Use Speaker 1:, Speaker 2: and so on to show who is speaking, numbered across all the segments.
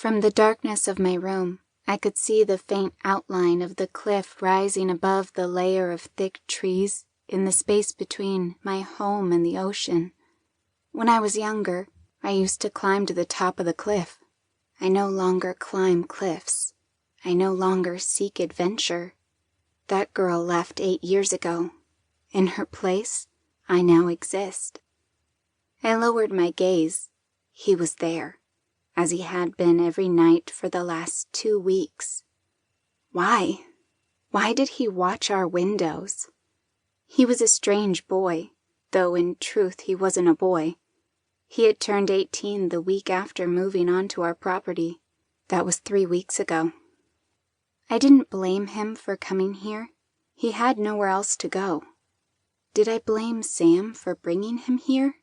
Speaker 1: From the darkness of my room, I could see the faint outline of the cliff rising above the layer of thick trees in the space between my home and the ocean. When I was younger, I used to climb to the top of the cliff. I no longer climb cliffs. I no longer seek adventure. That girl left 8 years ago. In her place, I now exist. I lowered my gaze. He was there, as he had been every night for the last 2 weeks. Why? Why did he watch our windows? He was a strange boy, though in truth he wasn't a boy. He had turned 18 the week after moving onto our property. That was 3 weeks ago. I didn't blame him for coming here. He had nowhere else to go. Did I blame Sam for bringing him here?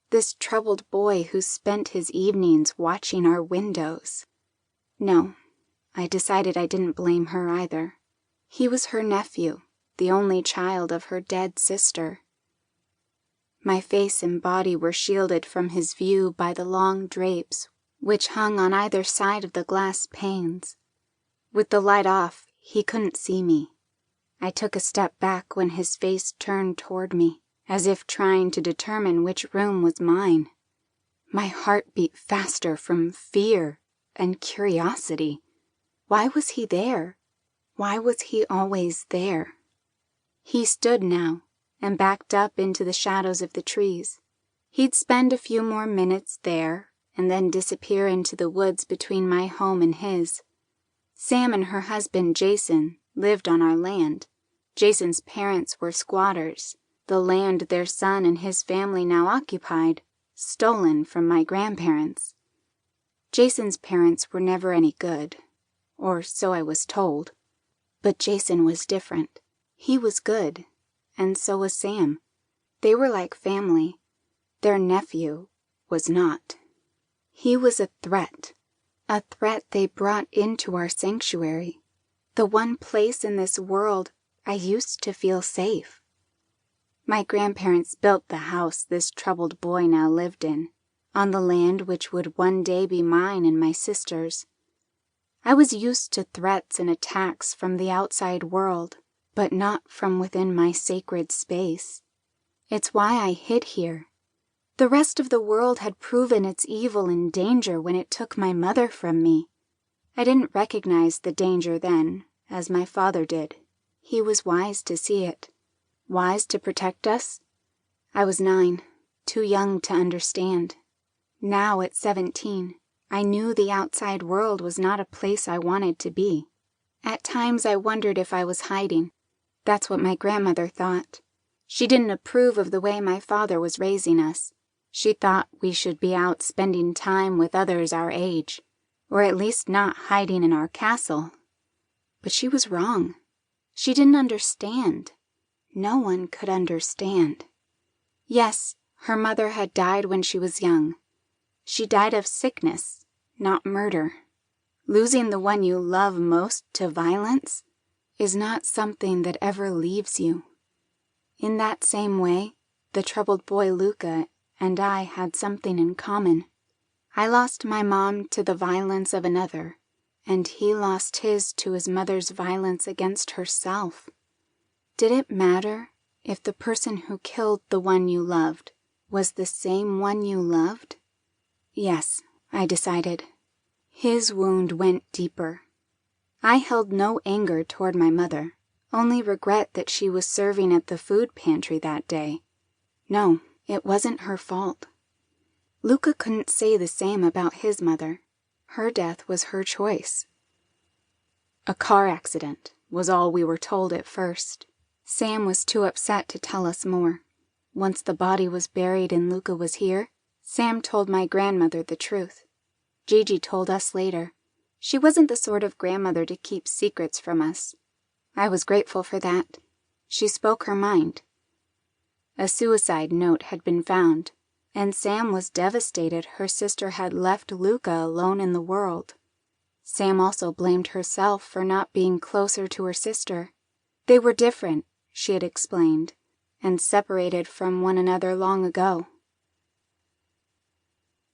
Speaker 1: This troubled boy who spent his evenings watching our windows. No, I decided I didn't blame her either. He was her nephew, the only child of her dead sister. My face and body were shielded from his view by the long drapes which hung on either side of the glass panes. With the light off, he couldn't see me. I took a step back when his face turned toward me, as if trying to determine which room was mine. My heart beat faster from fear and curiosity. Why was he there? Why was he always there? He stood now and backed up into the shadows of the trees. He'd spend a few more minutes there and then disappear into the woods between my home and his. Sam and her husband, Jason, lived on our land. Jason's parents were squatters, the land their son and his family now occupied, stolen from my grandparents. Jason's parents were never any good, or so I was told. But Jason was different. He was good, and so was Sam. They were like family. Their nephew was not. He was a threat they brought into our sanctuary, the one place in this world I used to feel safe. My grandparents built the house this troubled boy now lived in, on the land which would one day be mine and my sister's. I was used to threats and attacks from the outside world, but not from within my sacred space. It's why I hid here. The rest of the world had proven its evil and danger when it took my mother from me. I didn't recognize the danger then, as my father did. He was wise to see it. Wise to protect us? I was 9, too young to understand. Now at 17, I knew the outside world was not a place I wanted to be. At times I wondered if I was hiding. That's what my grandmother thought. She didn't approve of the way my father was raising us. She thought we should be out spending time with others our age, or at least not hiding in our castle. But she was wrong. She didn't understand. No one could understand. Yes, her mother had died when she was young. She died of sickness, not murder. Losing the one you love most to violence is not something that ever leaves you. In that same way, the troubled boy Luca and I had something in common. I lost my mom to the violence of another, and he lost his to his mother's violence against herself. Did it matter if the person who killed the one you loved was the same one you loved? Yes, I decided. His wound went deeper. I held no anger toward my mother, only regret that she was serving at the food pantry that day. No, it wasn't her fault. Luca couldn't say the same about his mother. Her death was her choice. A car accident was all we were told at first. Sam was too upset to tell us more. Once the body was buried and Luca was here, Sam told my grandmother the truth. Gigi told us later. She wasn't the sort of grandmother to keep secrets from us. I was grateful for that. She spoke her mind. A suicide note had been found, and Sam was devastated her sister had left Luca alone in the world. Sam also blamed herself for not being closer to her sister. They were different, she had explained, and separated from one another long ago.